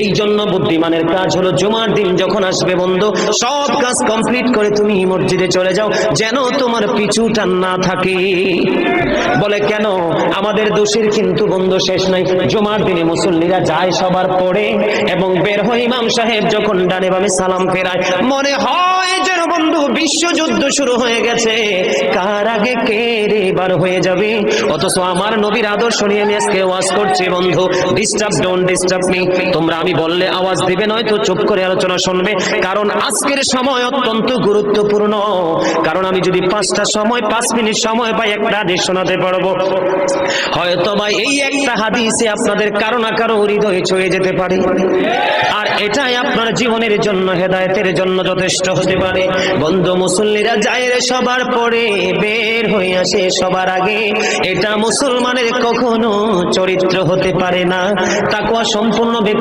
এই জন্য বুদ্ধিমানের কাজ হলো জুমার দিন যখন আসবে বন্ধু, সব কাজ কমপ্লিট করে তুমি মসজিদে চলে যাও, যেন তোমার পিছুটা না থাকে। বলে কেন? আমাদের দোষের কিন্তু বন্ধু শেষ নাই। জুমার দিনে মুসল্লিরা যায় সবার পরে এবং বের হয়, ইমাম সাহেব যখন ডানে বামে সালাম ফেরায়, মনে হয় যেন বন্ধু বিশ্বযুদ্ধ শুরু হয়ে গেছে, কার আগে কে রে বার হয়ে যাবে। অথচ আমার নবীর আদর্শ নিয়ে আমি আজকে ওয়াজ করছি বন্ধু। Disturb, don't disturb me. তোমরা আমি বললে আওয়াজ দিবে, নয়তো চুপ করে আলোচনা শুনবে, কারণ আজকের সময় অত্যন্ত গুরুত্বপূর্ণ। কারণ আমি যদি 5টা সময় 5 মিনিট সময় পাই, একটা হাদিস শোনাতে পারবো। হয়তো বা এই একটা হাদিসে আপনাদের কারো না কারো হৃদয়ে ছুঁয়ে যেতে পারে, আর এটাই আপনার জীবনের জন্য, হেদায়েতের জন্য যথেষ্ট হতে পারে। বন্ধু, মুসল্লিরা যায় রে সবার পরে, বের হয়ে আসে সবার আগে, এটা মুসলমানের কখনো চরিত্র হতে পারে না। তাকওয়া সম্পূর্ণ ব্যক্তি